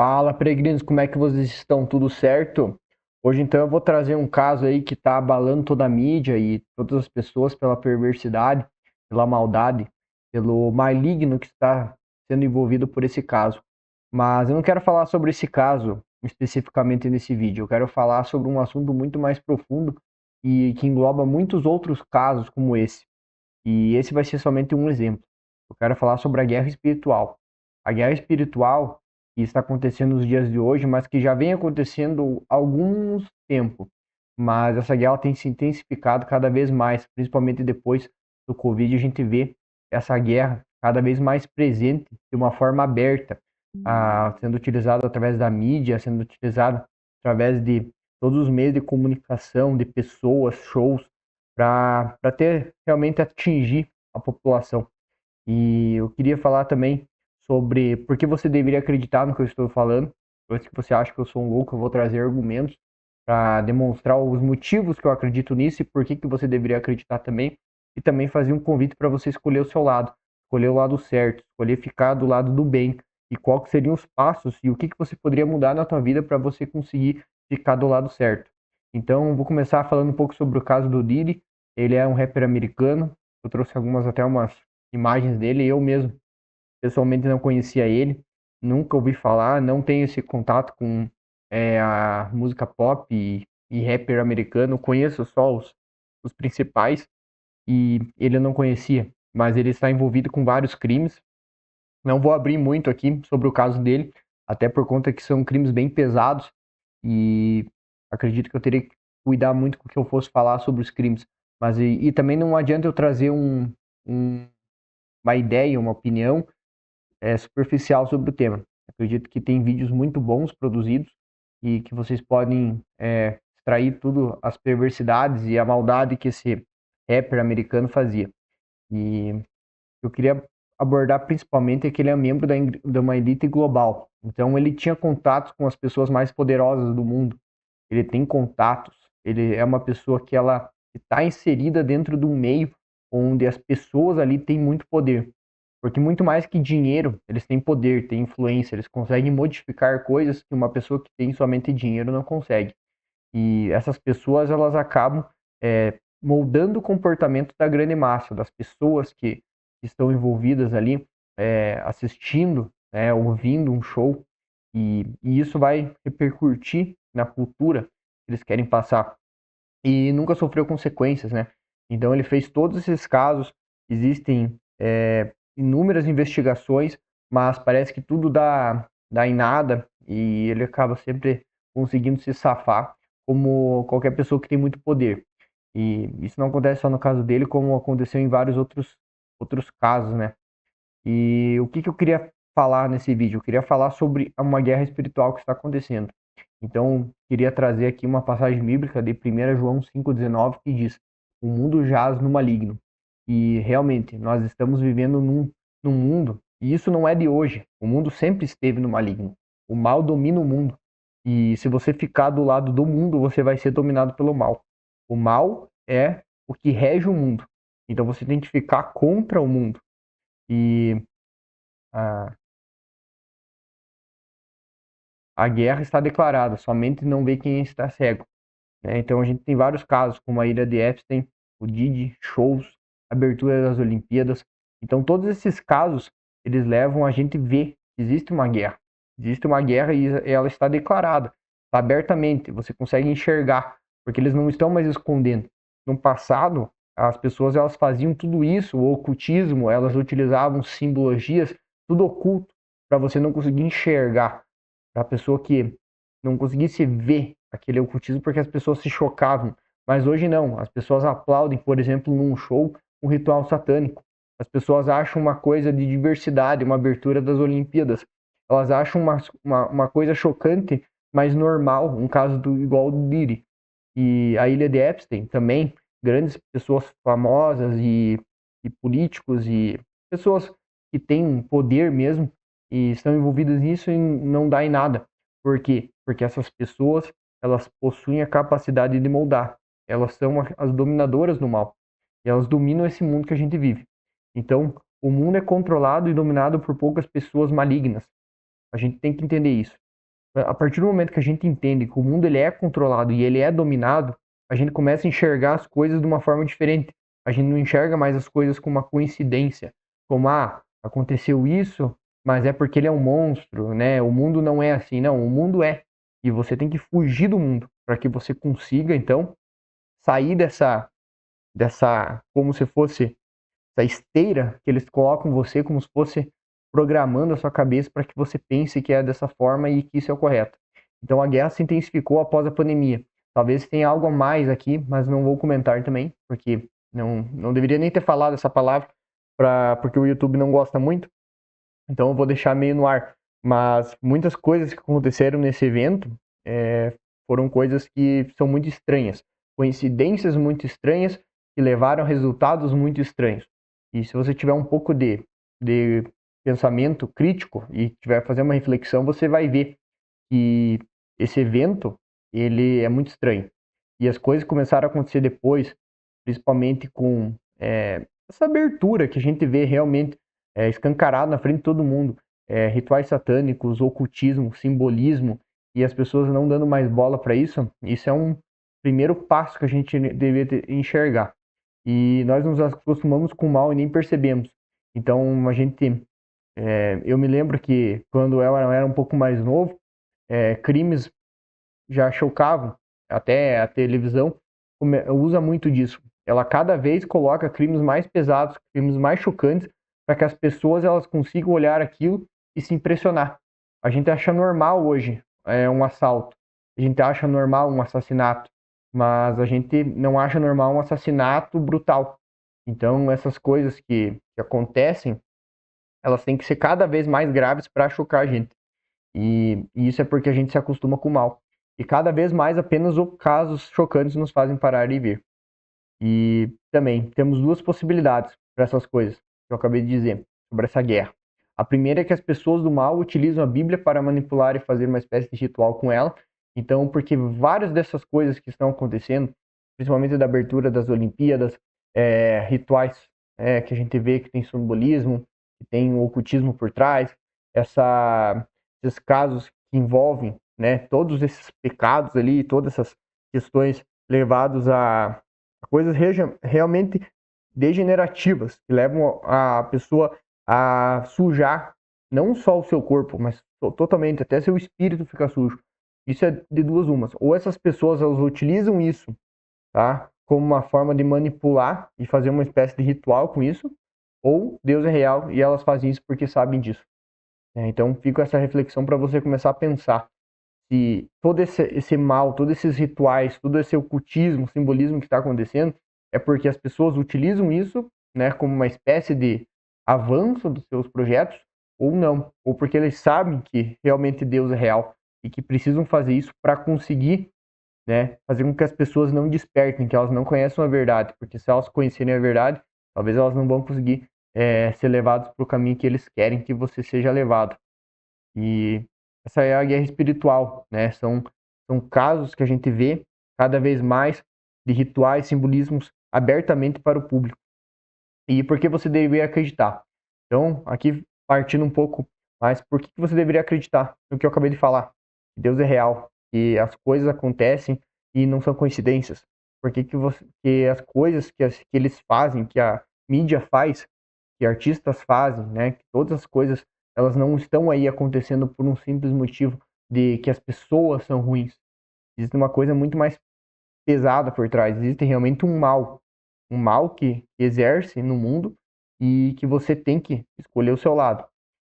Fala, peregrinos, como é que vocês estão? Tudo certo? Hoje então eu vou trazer um caso aí que está abalando toda a mídia e todas as pessoas pela perversidade, pela maldade, pelo maligno que está sendo envolvido por esse caso. Mas eu não quero falar sobre esse caso especificamente nesse vídeo. Eu quero falar sobre um assunto muito mais profundo e que engloba muitos outros casos como esse. E esse vai ser somente um exemplo. Eu quero falar sobre a guerra espiritual. A guerra espiritual que está acontecendo nos dias de hoje, mas que já vem acontecendo há alguns tempo. Mas essa guerra tem se intensificado cada vez mais, principalmente depois do Covid, a gente vê essa guerra cada vez mais presente de uma forma aberta, sendo utilizada através da mídia, sendo utilizada através de todos os meios de comunicação, de pessoas, shows, para ter realmente atingir a população. E eu queria falar também sobre por que você deveria acreditar no que eu estou falando. Se você acha que eu sou um louco, eu vou trazer argumentos para demonstrar os motivos que eu acredito nisso e por que você deveria acreditar também. E também fazer um convite para você escolher o seu lado, escolher o lado certo, escolher ficar do lado do bem e qual que seriam os passos e o que você poderia mudar na tua vida para você conseguir ficar do lado certo. Então, vou começar falando um pouco sobre o caso do Diddy. Ele é um rapper americano. Eu trouxe até umas imagens dele. Eu mesmo, pessoalmente, não conhecia ele, nunca ouvi falar, não tenho esse contato com a música pop e rapper americano. Conheço só os principais e ele eu não conhecia, mas ele está envolvido com vários crimes. Não vou abrir muito aqui sobre o caso dele, até por conta que são crimes bem pesados e acredito que eu teria que cuidar muito com o que eu fosse falar sobre os crimes. Mas e também não adianta eu trazer um uma ideia, uma opinião superficial sobre o tema. Acredito que tem vídeos muito bons produzidos e que vocês podem extrair tudo as perversidades e a maldade que esse rapper americano fazia. E eu queria abordar principalmente é que ele é membro de uma elite global. Então ele tinha contatos com as pessoas mais poderosas do mundo. Ele tem contatos. Ele é uma pessoa que ela está inserida dentro de um meio onde as pessoas ali têm muito poder. Porque muito mais que dinheiro, eles têm poder, têm influência, eles conseguem modificar coisas que uma pessoa que tem somente dinheiro não consegue. E essas pessoas, elas acabam moldando o comportamento da grande massa, das pessoas que estão envolvidas ali, assistindo, ouvindo um show, e isso vai repercutir na cultura que eles querem passar. E nunca sofreu consequências, né? Então ele fez todos esses casos, existem inúmeras investigações, mas parece que tudo dá em nada e ele acaba sempre conseguindo se safar como qualquer pessoa que tem muito poder. E isso não acontece só no caso dele, como aconteceu em vários outros casos, né? E o que eu queria falar nesse vídeo? Eu queria falar sobre uma guerra espiritual que está acontecendo. Então, queria trazer aqui uma passagem bíblica de 1 João 5,19 que diz: O mundo jaz no maligno. E realmente, nós estamos vivendo num mundo, e isso não é de hoje. O mundo sempre esteve no maligno. O mal domina o mundo. E se você ficar do lado do mundo, você vai ser dominado pelo mal. O mal é o que rege o mundo. Então você tem que ficar contra o mundo. E a, a guerra está declarada, somente não vê quem está cego. Né? Então a gente tem vários casos, como a ilha de Epstein, o Didi, shows, abertura das Olimpíadas. Então todos esses casos, eles levam a gente a ver que existe uma guerra. Existe uma guerra e ela está declarada, está abertamente, você consegue enxergar, porque eles não estão mais escondendo. No passado, as pessoas elas faziam tudo isso, o ocultismo, elas utilizavam simbologias, tudo oculto, para você não conseguir enxergar, para a pessoa que não conseguisse ver aquele ocultismo porque as pessoas se chocavam. Mas hoje não, as pessoas aplaudem, por exemplo, num show, um ritual satânico. As pessoas acham uma coisa de diversidade, uma abertura das Olimpíadas. Elas acham uma coisa chocante, mas normal, um caso igual do Diddy. E a ilha de Epstein também, grandes pessoas famosas e políticos e pessoas que têm um poder mesmo e estão envolvidas nisso e não dá em nada. Por quê? Porque essas pessoas, elas possuem a capacidade de moldar. Elas são as dominadoras do mal. E elas dominam esse mundo que a gente vive. Então, o mundo é controlado e dominado por poucas pessoas malignas. A gente tem que entender isso. A partir do momento que a gente entende que o mundo ele é controlado e ele é dominado, a gente começa a enxergar as coisas de uma forma diferente. A gente não enxerga mais as coisas como uma coincidência, como aconteceu isso, mas é porque ele é um monstro, né? O mundo não é assim, não, o mundo é. E você tem que fugir do mundo para que você consiga então sair dessa como se fosse essa esteira que eles colocam você como se fosse programando a sua cabeça para que você pense que é dessa forma e que isso é o correto. Então a guerra se intensificou após a pandemia. Talvez tenha algo a mais aqui, mas não vou comentar também, porque não deveria nem ter falado essa palavra, porque o YouTube não gosta muito. Então eu vou deixar meio no ar. Mas muitas coisas que aconteceram nesse evento foram coisas que são muito estranhas. Coincidências muito estranhas que levaram a resultados muito estranhos. E se você tiver um pouco de pensamento crítico e tiver fazer uma reflexão, você vai ver que esse evento ele é muito estranho. E as coisas começaram a acontecer depois, principalmente com essa abertura que a gente vê realmente escancarado na frente de todo mundo. Rituais satânicos, ocultismo, simbolismo, e as pessoas não dando mais bola para isso. Isso é um primeiro passo que a gente deveria enxergar. E nós nos acostumamos com o mal e nem percebemos. Então a gente, eu me lembro que quando eu era um pouco mais novo, crimes já chocavam, até a televisão usa muito disso. Ela cada vez coloca crimes mais pesados, crimes mais chocantes, para que as pessoas elas consigam olhar aquilo e se impressionar. A gente acha normal hoje um assalto, a gente acha normal um assassinato, mas a gente não acha normal um assassinato brutal. Então essas coisas que acontecem, elas têm que ser cada vez mais graves para chocar a gente. E isso é porque a gente se acostuma com o mal. E cada vez mais apenas os casos chocantes nos fazem parar e ver. E também temos duas possibilidades para essas coisas que eu acabei de dizer sobre essa guerra. A primeira é que as pessoas do mal utilizam a Bíblia para manipular e fazer uma espécie de ritual com ela. Então, porque várias dessas coisas que estão acontecendo, principalmente da abertura das Olimpíadas, rituais que a gente vê que tem simbolismo, que tem o ocultismo por trás, esses casos que envolvem todos esses pecados ali, todas essas questões levados a coisas realmente degenerativas, que levam a pessoa a sujar não só o seu corpo, mas totalmente, até seu espírito fica sujo. Isso é de duas umas. Ou essas pessoas elas utilizam isso, tá, como uma forma de manipular e fazer uma espécie de ritual com isso, ou Deus é real e elas fazem isso porque sabem disso. Então fica essa reflexão para você começar a pensar se todo esse mal, todos esses rituais, todo esse ocultismo, simbolismo que está acontecendo, é porque as pessoas utilizam isso, como uma espécie de avanço dos seus projetos, ou não, ou porque eles sabem que realmente Deus é real e que precisam fazer isso para conseguir, fazer com que as pessoas não despertem, que elas não conheçam a verdade, porque se elas conhecerem a verdade, talvez elas não vão conseguir ser levadas para o caminho que eles querem que você seja levado. E essa é a guerra espiritual, são casos que a gente vê cada vez mais de rituais, simbolismos abertamente para o público. E por que você deveria acreditar? Então, aqui partindo um pouco mais, por que você deveria acreditar no que eu acabei de falar? Que Deus é real, que as coisas acontecem e não são coincidências. Por que que as coisas que eles fazem, que a mídia faz, que artistas fazem, que todas as coisas elas não estão aí acontecendo por um simples motivo de que as pessoas são ruins. Existe uma coisa muito mais pesada por trás. Existe realmente um mal que exerce no mundo e que você tem que escolher o seu lado.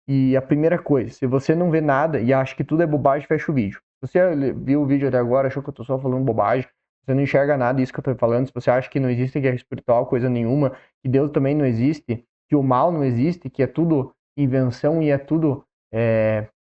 E a primeira coisa, se você não vê nada e acha que tudo é bobagem, fecha o vídeo. Se você viu o vídeo até agora, achou que eu tô só falando bobagem, você não enxerga nada disso que eu tô falando, se você acha que não existe guerra espiritual, coisa nenhuma, que Deus também não existe, que o mal não existe, que é tudo invenção e é tudo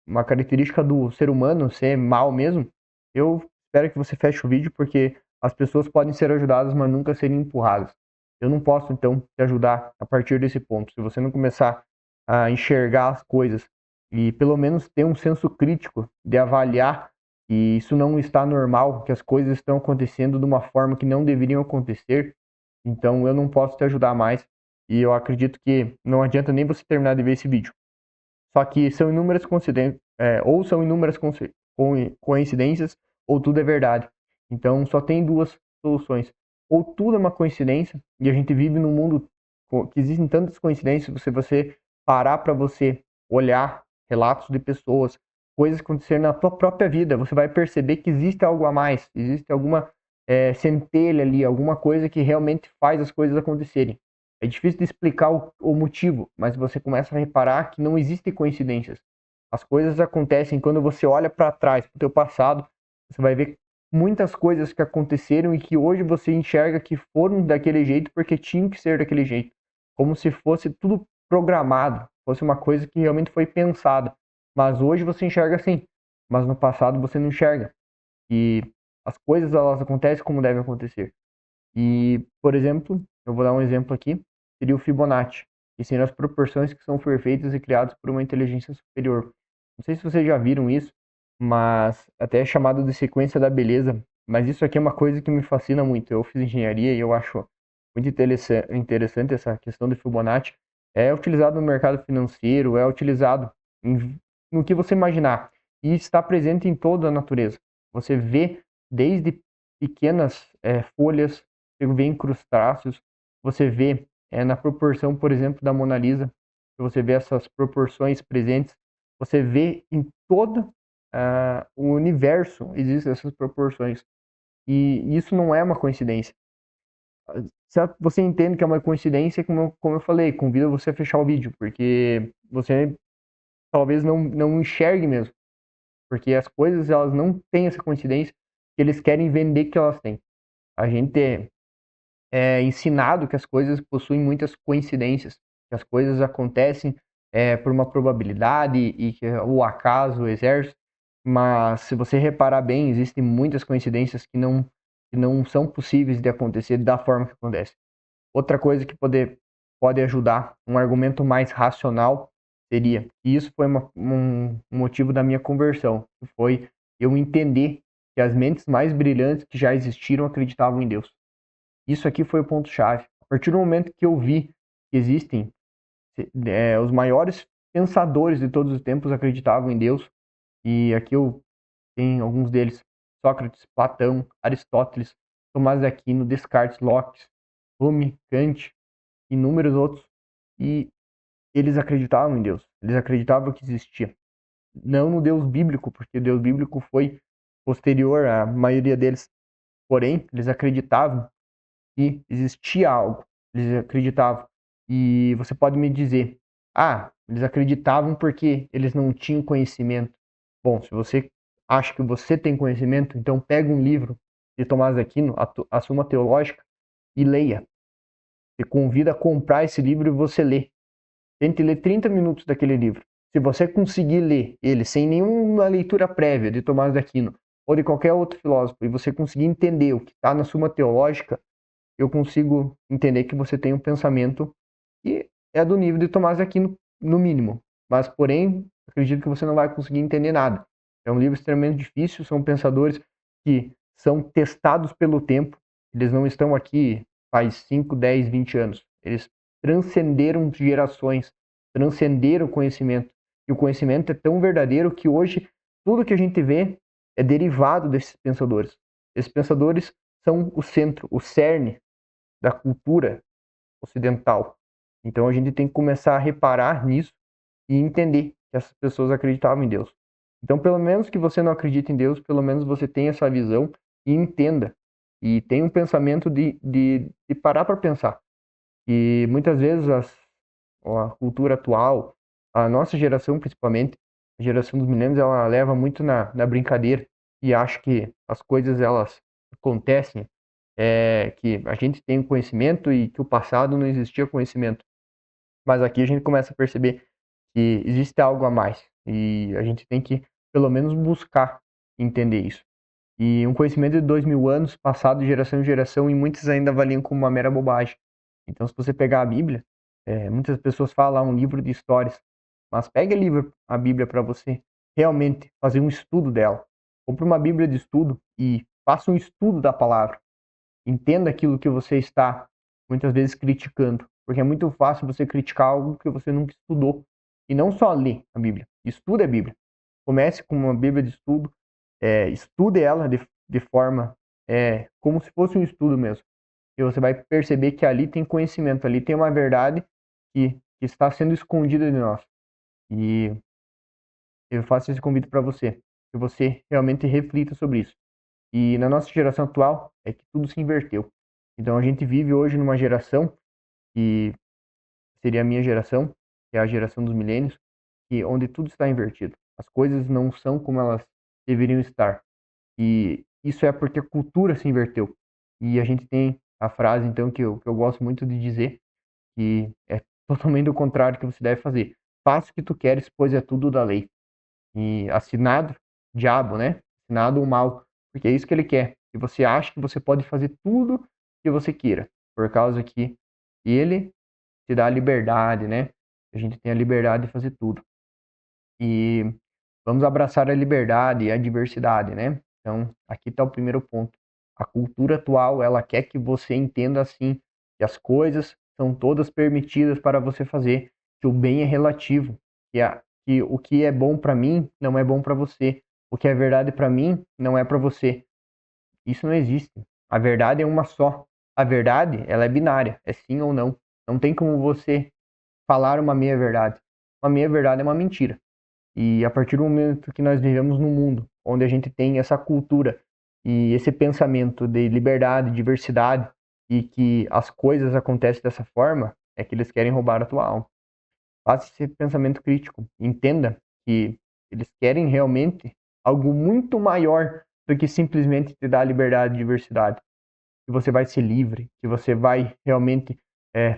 uma característica do ser humano ser mal mesmo, eu espero que você feche o vídeo, porque as pessoas podem ser ajudadas, mas nunca serem empurradas. Eu não posso, então, te ajudar a partir desse ponto. Se você não começar a enxergar as coisas e pelo menos ter um senso crítico de avaliar que isso não está normal, que as coisas estão acontecendo de uma forma que não deveriam acontecer, então eu não posso te ajudar mais. E eu acredito que não adianta nem você terminar de ver esse vídeo. Só que são inúmeras coincidências, ou são inúmeras coincidências ou tudo é verdade. Então só tem duas soluções. Ou tudo é uma coincidência e a gente vive num mundo que existem tantas coincidências, se você parar para você olhar relatos de pessoas, coisas que aconteceram na tua própria vida, você vai perceber que existe algo a mais, existe alguma centelha ali, alguma coisa que realmente faz as coisas acontecerem. É difícil de explicar o motivo, mas você começa a reparar que não existem coincidências. As coisas acontecem quando você olha para trás, para o teu passado, você vai ver muitas coisas que aconteceram e que hoje você enxerga que foram daquele jeito porque tinham que ser daquele jeito. Como se fosse tudo programado, fosse uma coisa que realmente foi pensada. Mas hoje você enxerga assim, mas no passado você não enxerga. E as coisas elas acontecem como devem acontecer. E, por exemplo, eu vou dar um exemplo aqui, seria o Fibonacci, que seriam as proporções que são perfeitas e criadas por uma inteligência superior. Não sei se vocês já viram isso, mas até é chamado de sequência da beleza, mas isso aqui é uma coisa que me fascina muito. Eu fiz engenharia e eu acho muito interessante essa questão de Fibonacci. É utilizado no mercado financeiro, é utilizado no que você imaginar e está presente em toda a natureza. Você vê desde pequenas folhas, você vê em crustáceos, você vê na proporção, por exemplo, da Mona Lisa, você vê essas proporções presentes, você vê em todo o universo existem essas proporções. E isso não é uma coincidência. Se você entende que é uma coincidência, como eu falei, convido você a fechar o vídeo, porque você talvez não enxergue mesmo. Porque as coisas elas não têm essa coincidência que eles querem vender que elas têm. A gente é ensinado que as coisas possuem muitas coincidências, que as coisas acontecem por uma probabilidade e que o acaso exerce, mas se você reparar bem, existem muitas coincidências que não são possíveis de acontecer da forma que acontece. Outra coisa que pode ajudar, um argumento mais racional, seria, e isso foi um motivo da minha conversão, que foi eu entender que as mentes mais brilhantes que já existiram acreditavam em Deus. Isso aqui foi o ponto-chave. A partir do momento que eu vi que existem os maiores pensadores de todos os tempos acreditavam em Deus, e aqui eu tenho alguns deles: Sócrates, Platão, Aristóteles, Tomás de Aquino, Descartes, Locke, Hume, Kant, inúmeros outros, e eles acreditavam em Deus. Eles acreditavam que existia. Não no Deus bíblico, porque o Deus bíblico foi posterior à maioria deles. Porém, eles acreditavam que existia algo. Eles acreditavam. E você pode me dizer, eles acreditavam porque eles não tinham conhecimento. Bom, se você acha que você tem conhecimento, então pega um livro de Tomás de Aquino, a Suma Teológica, e leia. Você convida a comprar esse livro e você lê. Tente ler 30 minutos daquele livro. Se você conseguir ler ele sem nenhuma leitura prévia de Tomás de Aquino ou de qualquer outro filósofo e você conseguir entender o que está na Suma Teológica, eu consigo entender que você tem um pensamento que é do nível de Tomás de Aquino, no mínimo. Mas, porém, acredito que você não vai conseguir entender nada. É um livro extremamente difícil, são pensadores que são testados pelo tempo, eles não estão aqui faz 5, 10, 20 anos. Eles transcenderam gerações, transcenderam o conhecimento. E o conhecimento é tão verdadeiro que hoje tudo que a gente vê é derivado desses pensadores. Esses pensadores são o centro, o cerne da cultura ocidental. Então a gente tem que começar a reparar nisso e entender que essas pessoas acreditavam em Deus. Então, pelo menos que você não acredite em Deus, pelo menos você tenha essa visão e entenda. E tenha um pensamento de parar para pensar. E muitas vezes a cultura atual, a nossa geração principalmente, a geração dos milênios, ela leva muito na brincadeira e acha que as coisas elas acontecem, que a gente tem conhecimento e que o passado não existia conhecimento. Mas aqui a gente começa a perceber que existe algo a mais e a gente tem que pelo menos buscar entender isso. E um conhecimento de 2000 anos, passado de geração em geração, e muitos ainda avaliam como uma mera bobagem. Então, se você pegar a Bíblia, muitas pessoas falam um livro de histórias, mas pegue a Bíblia para você realmente fazer um estudo dela. Compre uma Bíblia de estudo e faça um estudo da palavra. Entenda aquilo que você está muitas vezes criticando, porque é muito fácil você criticar algo que você nunca estudou. E não só ler a Bíblia, estude a Bíblia. Comece com uma Bíblia de estudo, estude ela de forma como se fosse um estudo mesmo. E você vai perceber que ali tem conhecimento, ali tem uma verdade que está sendo escondida de nós. E eu faço esse convite para você, que você realmente reflita sobre isso. E na nossa geração atual é que tudo se inverteu. Então a gente vive hoje numa geração que seria a minha geração, que é a geração dos milênios, que onde tudo está invertido. As coisas não são como elas deveriam estar. E isso é porque a cultura se inverteu. E a gente tem a frase, então, que eu gosto muito de dizer, que é totalmente o contrário que você deve fazer. Faça o que tu queres, pois é tudo da lei. E assinado, diabo, né? Assinado o mal, porque é isso que ele quer. Que você acha que você pode fazer tudo que você queira, por causa que ele te dá a liberdade, né? A gente tem a liberdade de fazer tudo. E vamos abraçar a liberdade e a diversidade, né? Então, aqui está o primeiro ponto. A cultura atual, ela quer que você entenda assim, que as coisas são todas permitidas para você fazer, que o bem é relativo, que o que é bom para mim não é bom para você, o que é verdade para mim não é para você. Isso não existe. A verdade é uma só. A verdade, ela é binária, é sim ou não. Não tem como você falar uma meia verdade. Uma meia verdade é uma mentira. E a partir do momento que nós vivemos num mundo onde a gente tem essa cultura e esse pensamento de liberdade, diversidade e que as coisas acontecem dessa forma, é que eles querem roubar a tua alma. Faça esse pensamento crítico. Entenda que eles querem realmente algo muito maior do que simplesmente te dar liberdade e diversidade. Que você vai ser livre, que você vai realmente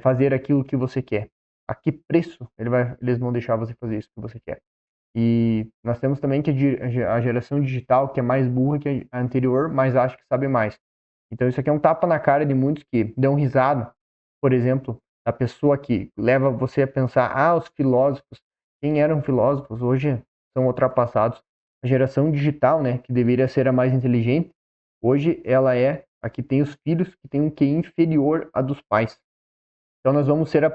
fazer aquilo que você quer. A que preço eles vão deixar você fazer isso que você quer? E nós temos também que a geração digital, que é mais burra que a anterior, mas acha que sabe mais. Então isso aqui é um tapa na cara de muitos que dão risada, por exemplo, a pessoa que leva você a pensar, os filósofos, quem eram filósofos, hoje são ultrapassados. A geração digital, né, que deveria ser a mais inteligente, hoje ela é a que tem os filhos que tem um QI inferior a dos pais. Então nós vamos ser a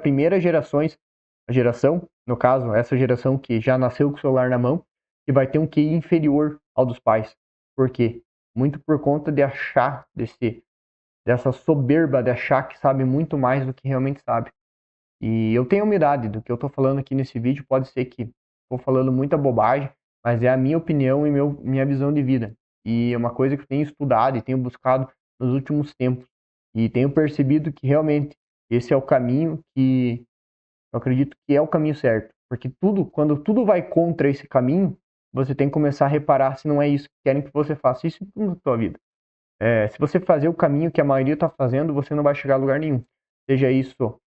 geração, no caso, essa geração que já nasceu com o celular na mão, que vai ter um QI inferior ao dos pais. Por quê? Muito por conta de achar dessa soberba de achar que sabe muito mais do que realmente sabe. E eu tenho humildade do que eu estou falando aqui nesse vídeo, pode ser que estou falando muita bobagem, mas é a minha opinião e minha visão de vida. E é uma coisa que eu tenho estudado e tenho buscado nos últimos tempos. E tenho percebido que realmente esse é o caminho que eu acredito que é o caminho certo. Porque quando tudo vai contra esse caminho, você tem que começar a reparar se não é isso que querem que você faça isso em tudo na sua vida. Se você fazer o caminho que a maioria está fazendo, você não vai chegar a lugar nenhum. Seja isso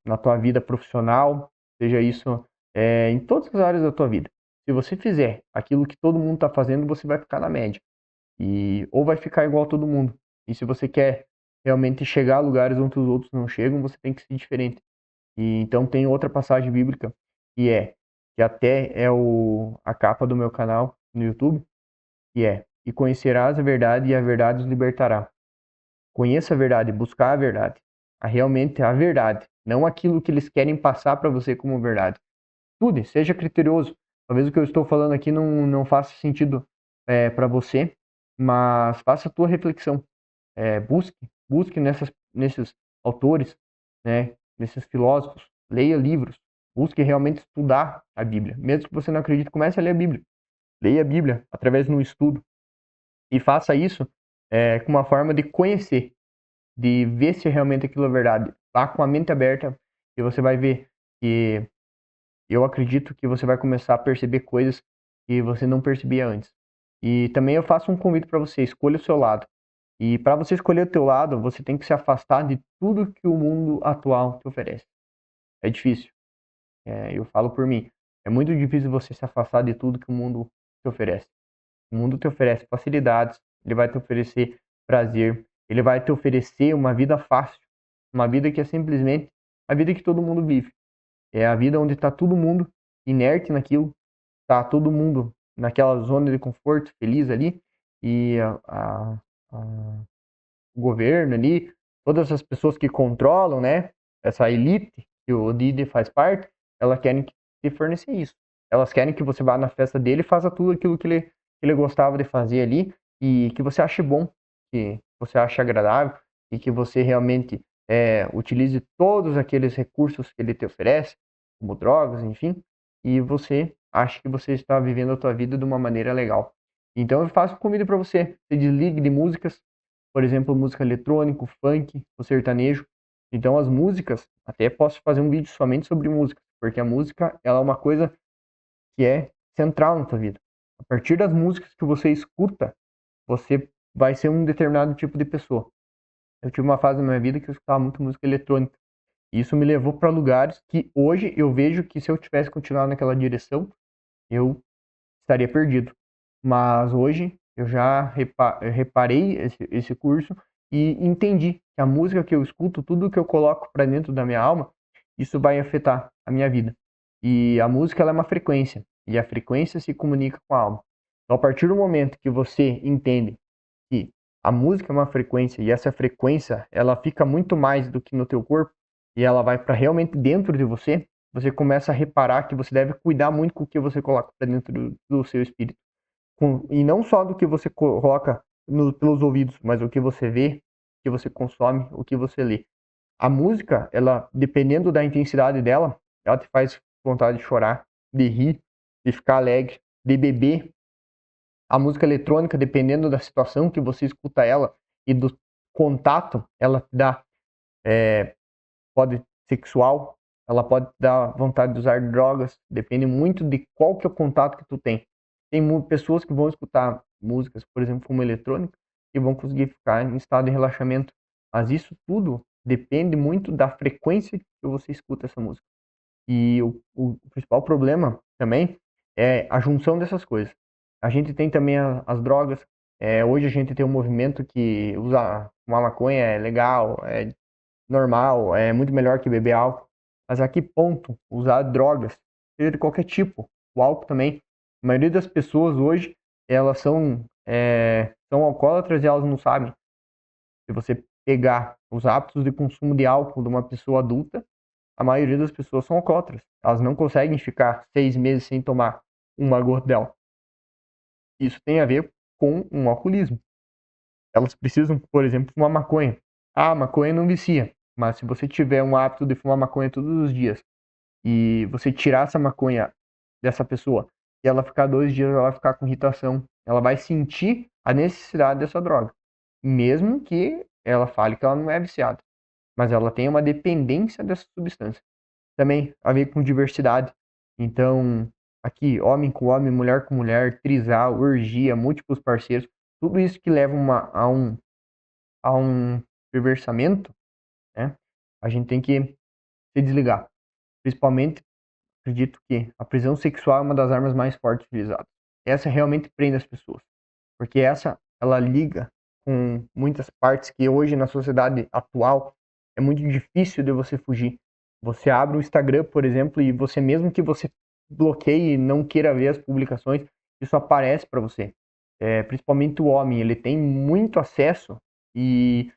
na tua vida profissional, seja isso em todas as áreas da tua vida. Se você fizer aquilo que todo mundo está fazendo, você vai ficar na média. Ou vai ficar igual a todo mundo. E se você quer realmente chegar a lugares onde os outros não chegam, você tem que ser diferente. E então tem outra passagem bíblica que até é a capa do meu canal no YouTube, e conhecerás a verdade e a verdade os libertará. Conheça a verdade, buscar a verdade, realmente a verdade, não aquilo que eles querem passar para você como verdade. Estude, seja criterioso. Talvez o que eu estou falando aqui não faça sentido para você, mas faça a tua reflexão. Busque nesses autores, né, nesses filósofos, leia livros, busque realmente estudar a Bíblia. Mesmo que você não acredite, comece a ler a Bíblia. Leia a Bíblia através de um estudo e faça isso com uma forma de conhecer, de ver se realmente aquilo é verdade. Vá com a mente aberta e você vai ver que eu acredito que você vai começar a perceber coisas que você não percebia antes. E também eu faço um convite para você, escolha o seu lado. E para você escolher o teu lado, você tem que se afastar de tudo que o mundo atual te oferece. É difícil. Eu falo por mim. É muito difícil você se afastar de tudo que o mundo te oferece. O mundo te oferece facilidades, ele vai te oferecer prazer, ele vai te oferecer uma vida fácil, uma vida que é simplesmente a vida que todo mundo vive. É a vida onde está todo mundo inerte naquilo, está todo mundo naquela zona de conforto, feliz ali, e o governo ali, todas as pessoas que controlam, né, essa elite que o Didi faz parte, elas querem te fornecer isso. Elas querem que você vá na festa dele e faça tudo aquilo que ele ele gostava de fazer ali e que você ache bom, que você ache agradável e que você realmente utilize todos aqueles recursos que ele te oferece, como drogas, enfim, e você acha que você está vivendo a tua vida de uma maneira legal. Então eu faço um convite para você, se desligue de músicas, por exemplo, música eletrônica, funk, o sertanejo. Então as músicas, até posso fazer um vídeo somente sobre música, porque a música ela é uma coisa que é central na tua vida. A partir das músicas que você escuta, você vai ser um determinado tipo de pessoa. Eu tive uma fase na minha vida que eu escutava muito música eletrônica. E isso me levou para lugares que hoje eu vejo que se eu tivesse continuado naquela direção, eu estaria perdido. Mas hoje eu já reparei esse curso e entendi que a música que eu escuto, tudo que eu coloco para dentro da minha alma, isso vai afetar a minha vida. E a música ela é uma frequência, e a frequência se comunica com a alma. Então, a partir do momento que você entende que a música é uma frequência e essa frequência ela fica muito mais do que no teu corpo e ela vai para realmente dentro de você, você começa a reparar que você deve cuidar muito com o que você coloca para dentro do seu espírito. E não só do que você coloca pelos ouvidos, mas o que você vê, o que você consome, o que você lê. A música, ela, dependendo da intensidade dela, ela te faz vontade de chorar, de rir, de ficar alegre, de beber. A música eletrônica, dependendo da situação que você escuta ela e do contato, ela te dá, pode sexual, ela pode te dar vontade de usar drogas, depende muito de qual que é o contato que tu tem. Tem pessoas que vão escutar músicas, por exemplo, como eletrônica, e vão conseguir ficar em estado de relaxamento. Mas isso tudo depende muito da frequência que você escuta essa música. E o principal problema também é a junção dessas coisas. A gente tem também as drogas. Hoje a gente tem um movimento que usar uma maconha é legal, é normal, é muito melhor que beber álcool. Mas a que ponto usar drogas, seja de qualquer tipo, o álcool também. A maioria das pessoas hoje, elas são alcoólatras e elas não sabem. Se você pegar os hábitos de consumo de álcool de uma pessoa adulta, a maioria das pessoas são alcoólatras. Elas não conseguem ficar 6 meses sem tomar uma gota dela. Isso tem a ver com um alcoolismo. Elas precisam, por exemplo, fumar maconha. Ah, maconha não vicia. Mas se você tiver um hábito de fumar maconha todos os dias e você tirar essa maconha dessa pessoa e ela ficar 2 dias, ela vai ficar com irritação. Ela vai sentir a necessidade dessa droga. Mesmo que ela fale que ela não é viciada. Mas ela tem uma dependência dessa substância. Também a ver com diversidade. Então, aqui, homem com homem, mulher com mulher, trisal, orgia, múltiplos parceiros, tudo isso que leva a um perversamento, né? A gente tem que se desligar. Principalmente, acredito que a prisão sexual é uma das armas mais fortes utilizadas. Essa realmente prende as pessoas, porque ela liga com muitas partes que hoje na sociedade atual é muito difícil de você fugir. Você abre o Instagram, por exemplo, e você mesmo que você bloqueie e não queira ver as publicações, isso aparece para você. Principalmente o homem, ele tem muito acesso e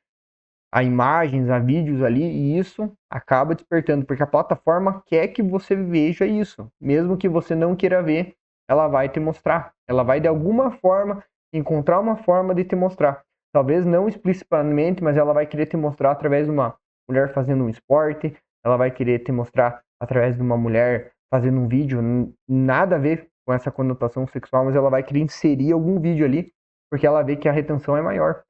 a imagens, a vídeos ali, e isso acaba despertando, porque a plataforma quer que você veja isso, mesmo que você não queira ver, ela vai te mostrar, ela vai de alguma forma encontrar uma forma de te mostrar, talvez não explicitamente, mas ela vai querer te mostrar através de uma mulher fazendo um esporte, ela vai querer te mostrar através de uma mulher fazendo um vídeo, nada a ver com essa conotação sexual, mas ela vai querer inserir algum vídeo ali, porque ela vê que a retenção é maior,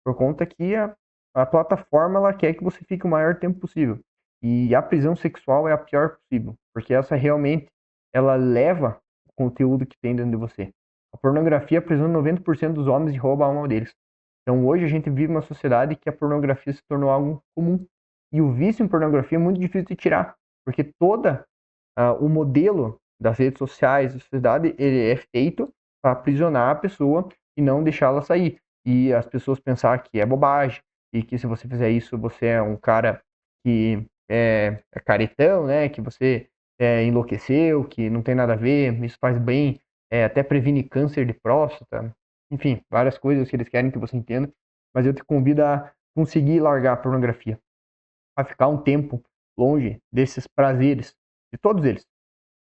por conta que a plataforma ela quer que você fique o maior tempo possível. E a prisão sexual é a pior possível, porque essa realmente ela leva o conteúdo que tem dentro de você. A pornografia aprisiona 90% dos homens e rouba a alma deles. Então hoje a gente vive uma sociedade que a pornografia se tornou algo comum. E o vício em pornografia é muito difícil de tirar, porque o modelo das redes sociais, da sociedade, ele é feito para aprisionar a pessoa e não deixá-la sair. E as pessoas pensar que é bobagem, e que se você fizer isso, você é um cara que é caretão, né? Que você enlouqueceu, que não tem nada a ver, isso faz bem, até previne câncer de próstata, enfim, várias coisas que eles querem que você entenda. Mas eu te convido a conseguir largar a pornografia, a ficar um tempo longe desses prazeres, de todos eles,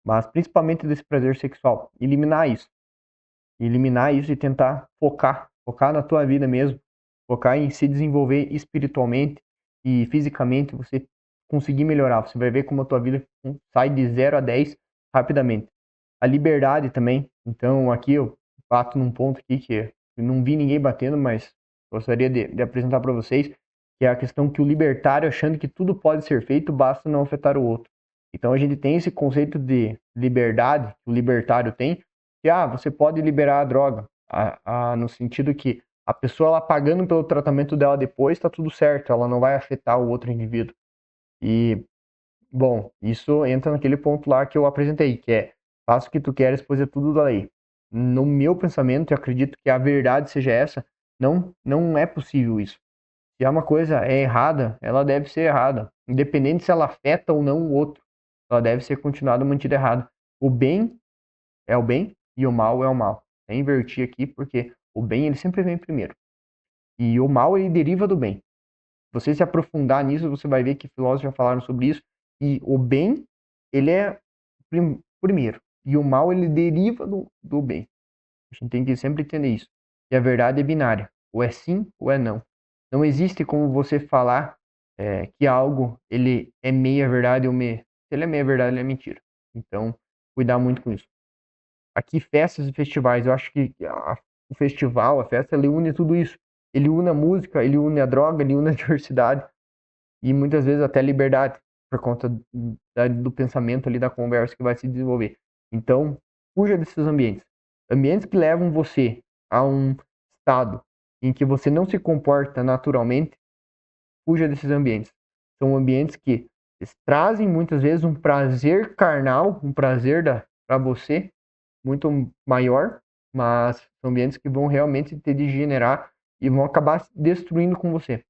mas principalmente desse prazer sexual, eliminar isso. eliminar isso e tentar focar na tua vida mesmo, focar em se desenvolver espiritualmente e fisicamente, você conseguir melhorar. Você vai ver como a tua vida sai de 0 a 10 rapidamente. A liberdade também. Então, aqui eu bato num ponto aqui que eu não vi ninguém batendo, mas gostaria de apresentar para vocês, que é a questão que o libertário achando que tudo pode ser feito, basta não afetar o outro. Então, a gente tem esse conceito de liberdade, que o libertário tem, que você pode liberar a droga, no sentido que a pessoa ela pagando pelo tratamento dela depois, está tudo certo, ela não vai afetar o outro indivíduo. E, bom, isso entra naquele ponto lá que eu apresentei, que é faça o que tu queres, pois é tudo da lei. No meu pensamento, eu acredito que a verdade seja essa, não é possível isso. Se uma coisa é errada, ela deve ser errada, independente se ela afeta ou não o outro, ela deve ser continuada mantida errada. O bem é o bem e o mal é o mal. É invertir aqui porque o bem ele sempre vem primeiro. E o mal ele deriva do bem. Se você se aprofundar nisso, você vai ver que filósofos já falaram sobre isso. E o bem, ele é primeiro. E o mal, ele deriva do bem. A gente tem que sempre entender isso. E a verdade é binária. Ou é sim ou é não. Não existe como você falar que algo ele é meia verdade ou meia. Se ele é meia verdade, ele é mentira. Então, cuidar muito com isso. Aqui, festas e festivais, eu acho que o festival, a festa, ele une tudo isso. Ele une a música, ele une a droga, ele une a diversidade e muitas vezes até a liberdade, por conta do pensamento ali, da conversa que vai se desenvolver. Então, fuja desses ambientes. Ambientes que levam você a um estado em que você não se comporta naturalmente, fuja desses ambientes. São ambientes que trazem muitas vezes um prazer carnal, um prazer para você, muito maior, mas são ambientes que vão realmente te degenerar e vão acabar destruindo com você.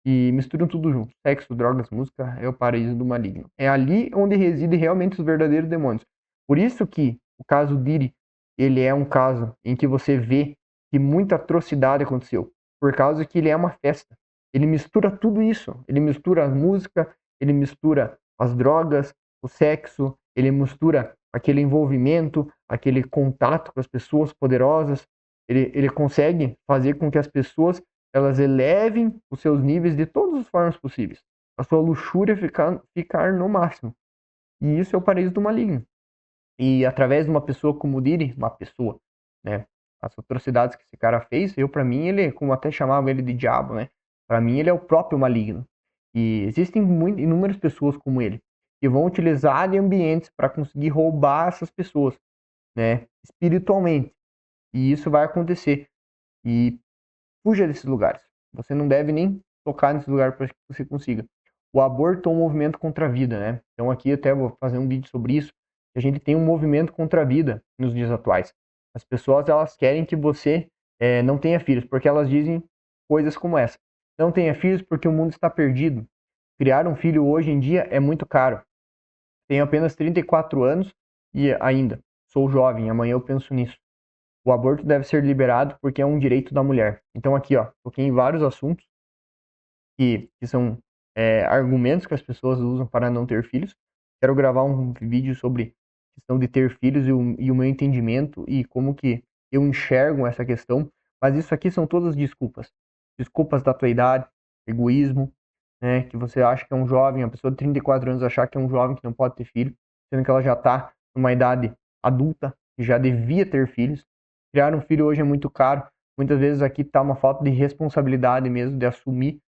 E misturam tudo junto. Sexo, drogas, música é o paraíso do maligno. É ali onde residem realmente os verdadeiros demônios. Por isso que o caso Diri, ele é um caso em que você vê que muita atrocidade aconteceu. Por causa que ele é uma festa. Ele mistura tudo isso. Ele mistura a música, ele mistura as drogas, o sexo, ele mistura aquele envolvimento, aquele contato com as pessoas poderosas. Ele consegue fazer com que as pessoas elas elevem os seus níveis de todas as formas possíveis. A sua luxúria ficar no máximo. E isso é o paraíso do maligno. E através de uma pessoa como o Diri, uma pessoa, né? As atrocidades que esse cara fez, para mim, ele, como até chamava ele de diabo, né? Para mim, ele é o próprio maligno. E existem inúmeras pessoas como ele, que vão utilizar de ambientes para conseguir roubar essas pessoas, né? Espiritualmente. E isso vai acontecer. E fuja desses lugares. Você não deve nem tocar nesse lugar para que você consiga. O aborto é um movimento contra a vida, né? Então aqui até vou fazer um vídeo sobre isso. A gente tem um movimento contra a vida nos dias atuais. As pessoas elas querem que você não tenha filhos, porque elas dizem coisas como essa. Não tenha filhos porque o mundo está perdido. Criar um filho hoje em dia é muito caro. Tenho apenas 34 anos e ainda sou jovem, amanhã eu penso nisso. O aborto deve ser liberado porque é um direito da mulher. Então aqui, ó, toquei em vários assuntos que são argumentos que as pessoas usam para não ter filhos. Quero gravar um vídeo sobre a questão de ter filhos e o meu entendimento e como que eu enxergo essa questão. Mas isso aqui são todas desculpas. Desculpas da tua idade, egoísmo, né? Que você acha que é um jovem, uma pessoa de 34 anos achar que é um jovem que não pode ter filho, sendo que ela já está numa idade adulta, que já devia ter filhos. Criar um filho hoje é muito caro. Muitas vezes aqui está uma falta de responsabilidade mesmo, de assumir,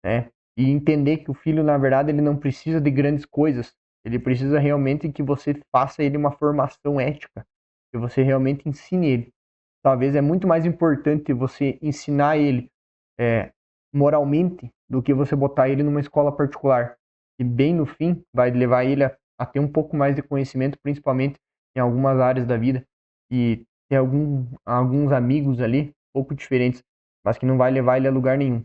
né? E entender que o filho, na verdade, ele não precisa de grandes coisas. Ele precisa realmente que você faça ele uma formação ética, que você realmente ensine ele. Talvez é muito mais importante você ensinar ele moralmente do que você botar ele numa escola particular. E bem no fim, vai levar ele a ter um pouco mais de conhecimento, principalmente em algumas áreas da vida. E ter alguns amigos ali, um pouco diferentes, mas que não vai levar ele a lugar nenhum.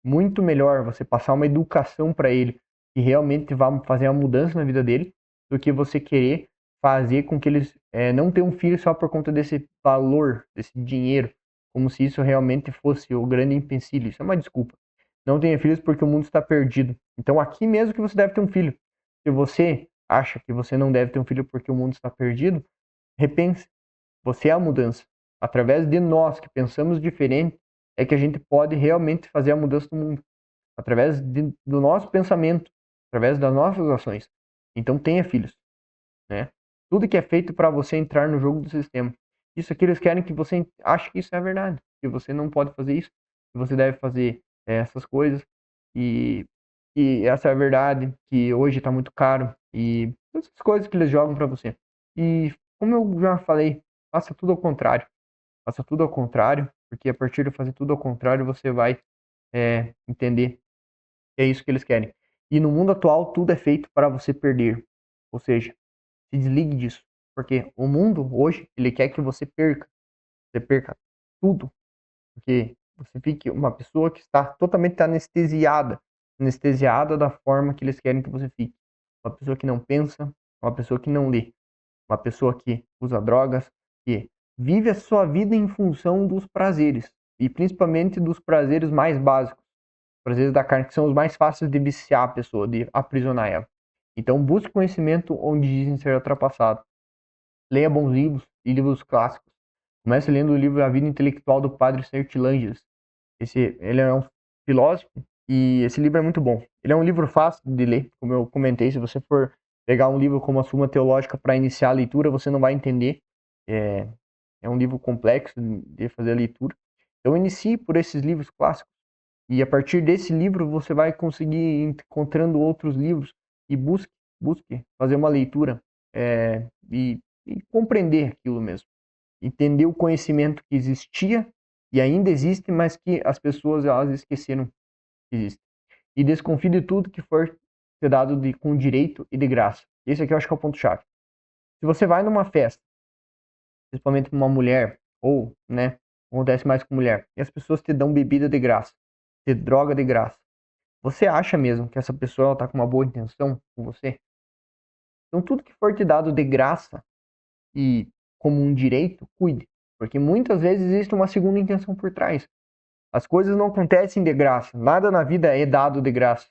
Muito melhor você passar uma educação para ele que realmente vai fazer uma mudança na vida dele, do que você querer fazer com que eles não tenham um filho só por conta desse valor, desse dinheiro, como se isso realmente fosse o grande empecilho. Isso é uma desculpa. Não tenha filhos porque o mundo está perdido. Então aqui mesmo que você deve ter um filho. Se você acha que você não deve ter um filho porque o mundo está perdido, repense. Você é a mudança. Através de nós que pensamos diferente, é que a gente pode realmente fazer a mudança do mundo. Através do nosso pensamento, através das nossas ações. Então tenha filhos, né? Tudo que é feito para você entrar no jogo do sistema. Isso aqui eles querem que você ache que isso é a verdade, que você não pode fazer isso, que você deve fazer essas coisas e essa é a verdade, que hoje está muito caro e essas coisas que eles jogam para você. E como eu já falei, faça tudo ao contrário. Faça tudo ao contrário, porque a partir de fazer tudo ao contrário, você vai entender que é isso que eles querem. E no mundo atual, tudo é feito para você perder. Ou seja, se desligue disso. Porque o mundo, hoje, ele quer que você perca. Você perca tudo. Porque você fique uma pessoa que está totalmente anestesiada. Anestesiada da forma que eles querem que você fique. Uma pessoa que não pensa, uma pessoa que não lê. Uma pessoa que usa drogas, que vive a sua vida em função dos prazeres. E principalmente dos prazeres mais básicos. Prazeres da carne, que são os mais fáceis de viciar a pessoa, de aprisionar ela. Então, busque conhecimento onde dizem ser ultrapassado. Leia bons livros e livros clássicos. Comece lendo o livro A Vida Intelectual do Padre Sertilanges. Ele é um filósofo e esse livro é muito bom. Ele é um livro fácil de ler, como eu comentei. Se você for pegar um livro como a Suma Teológica para iniciar a leitura, você não vai entender. É um livro complexo de fazer a leitura. Então, inicie por esses livros clássicos. E a partir desse livro você vai conseguir ir encontrando outros livros e busque fazer uma leitura e compreender aquilo mesmo. Entender o conhecimento que existia e ainda existe, mas que as pessoas elas esqueceram que existe. E desconfie de tudo que for ser dado com direito e de graça. Esse aqui eu acho que é o ponto-chave. Se você vai numa festa, principalmente uma mulher, ou, né, acontece mais com mulher, e as pessoas te dão bebida de graça, te droga de graça, você acha mesmo que essa pessoa está com uma boa intenção com você? Então, tudo que for te dado de graça e como um direito, cuide. Porque muitas vezes existe uma segunda intenção por trás. As coisas não acontecem de graça. Nada na vida é dado de graça.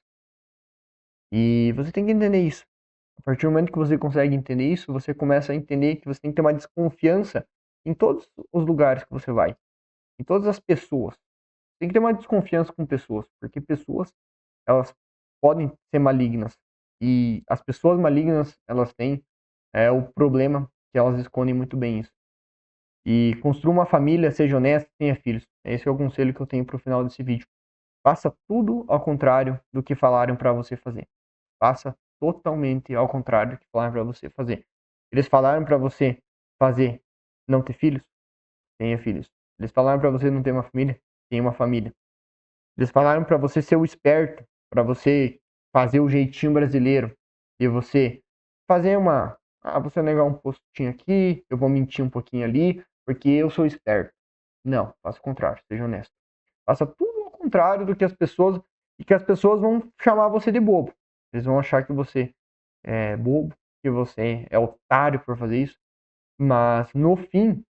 E você tem que entender isso. A partir do momento que você consegue entender isso, você começa a entender que você tem que ter uma desconfiança em todos os lugares que você vai. Em todas as pessoas. Tem que ter uma desconfiança com pessoas. Porque pessoas, elas podem ser malignas. E as pessoas malignas, elas têm o problema que elas escondem muito bem isso. E construa uma família, seja honesto, tenha filhos. Esse é o conselho que eu tenho para o final desse vídeo. Faça tudo ao contrário do que falaram para você fazer. Faça totalmente ao contrário do que falaram para você fazer. Eles falaram para você fazer não ter filhos? Tenha filhos. Eles falaram para você não ter uma família? Tenha uma família. Eles falaram para você ser o esperto, para você fazer o jeitinho brasileiro e você fazer você negar um postinho aqui, eu vou mentir um pouquinho ali, porque eu sou esperto. Não, faça o contrário, seja honesto. Faça tudo ao contrário do que as pessoas e que as pessoas vão chamar você de bobo. Eles vão achar que você é bobo, que você é otário por fazer isso, mas no fim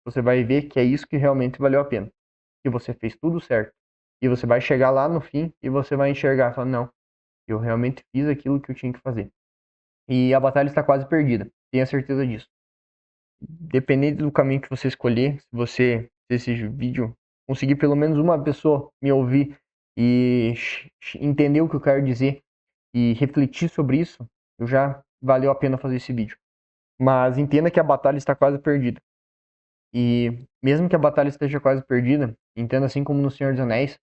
você vai ver que é isso que realmente valeu a pena, que você fez tudo certo. E você vai chegar lá no fim e você vai enxergar, falar, não, eu realmente fiz aquilo que eu tinha que fazer. E a batalha está quase perdida, tenha certeza disso. Dependendo do caminho que você escolher, se esse vídeo conseguir pelo menos uma pessoa me ouvir e entender o que eu quero dizer e refletir sobre isso, eu já valeu a pena fazer esse vídeo. Mas entenda que a batalha está quase perdida. E mesmo que a batalha esteja quase perdida, entenda assim como no Senhor dos Anéis,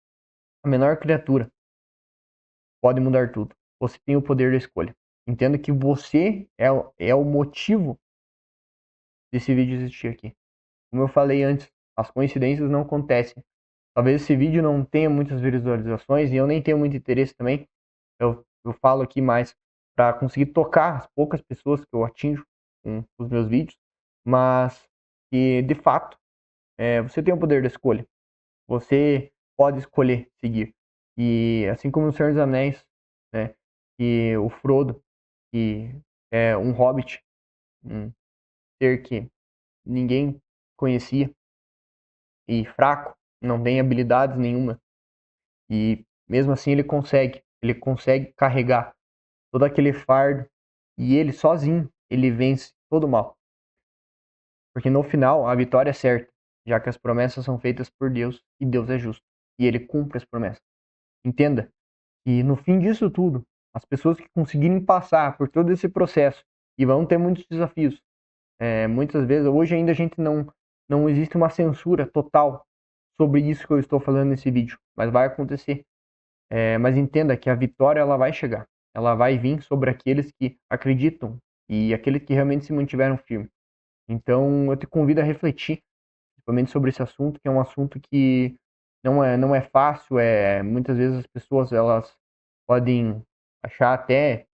a menor criatura pode mudar tudo. Você tem o poder da escolha. Entenda que você é o motivo desse vídeo existir aqui. Como eu falei antes, as coincidências não acontecem. Talvez esse vídeo não tenha muitas visualizações e eu nem tenho muito interesse também. Eu falo aqui mais para conseguir tocar as poucas pessoas que eu atinjo com os meus vídeos, mas que de fato você tem o poder da escolha. Você pode escolher seguir. E assim como no Senhor dos Anéis, né, que o Frodo, que é um hobbit, um ser que ninguém conhecia e fraco, não tem habilidades nenhuma. E mesmo assim ele consegue carregar todo aquele fardo e ele sozinho, ele vence todo o mal. Porque no final a vitória é certa. já que as promessas são feitas por Deus e Deus é justo e ele cumpre as promessas. Entenda que no fim disso tudo, as pessoas que conseguirem passar por todo esse processo e vão ter muitos desafios, muitas vezes, hoje ainda a gente não existe uma censura total sobre isso que eu estou falando nesse vídeo, mas vai acontecer. Mas entenda que a vitória ela vai chegar, ela vai vir sobre aqueles que acreditam e aqueles que realmente se mantiveram firmes. Então eu te convido a refletir, principalmente sobre esse assunto, que é um assunto que não é fácil, muitas vezes as pessoas elas podem achar até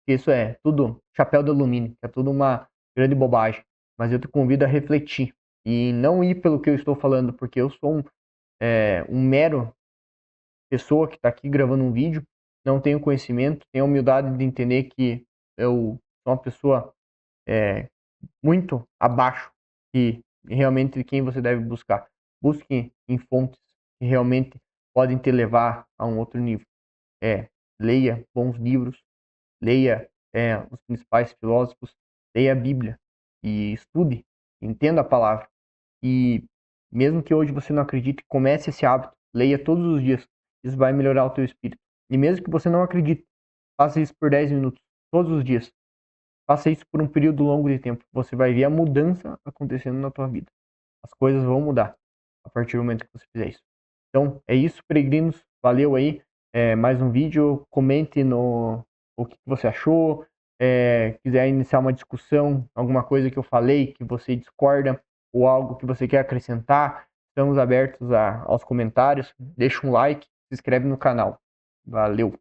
que isso é tudo chapéu de alumínio, que é tudo uma grande bobagem, mas eu te convido a refletir e não ir pelo que eu estou falando, porque eu sou um mero pessoa que está aqui gravando um vídeo, não tenho conhecimento, tenho a humildade de entender que eu sou uma pessoa muito abaixo de realmente quem você deve buscar. Busque em fontes que realmente podem te levar a um outro nível. Leia bons livros, leia os principais filósofos, leia a Bíblia e estude, entenda a palavra. E mesmo que hoje você não acredite, comece esse hábito, leia todos os dias. Isso vai melhorar o teu espírito. E mesmo que você não acredite, faça isso por 10 minutos, todos os dias. Faça isso por um período longo de tempo. Você vai ver a mudança acontecendo na tua vida. As coisas vão mudar a partir do momento que você fizer isso. Então, é isso, peregrinos. Valeu aí. Mais um vídeo. Comente no o que você achou. Quiser iniciar uma discussão, alguma coisa que eu falei que você discorda ou algo que você quer acrescentar, estamos abertos aos comentários. Deixa um like, se inscreve no canal. Valeu!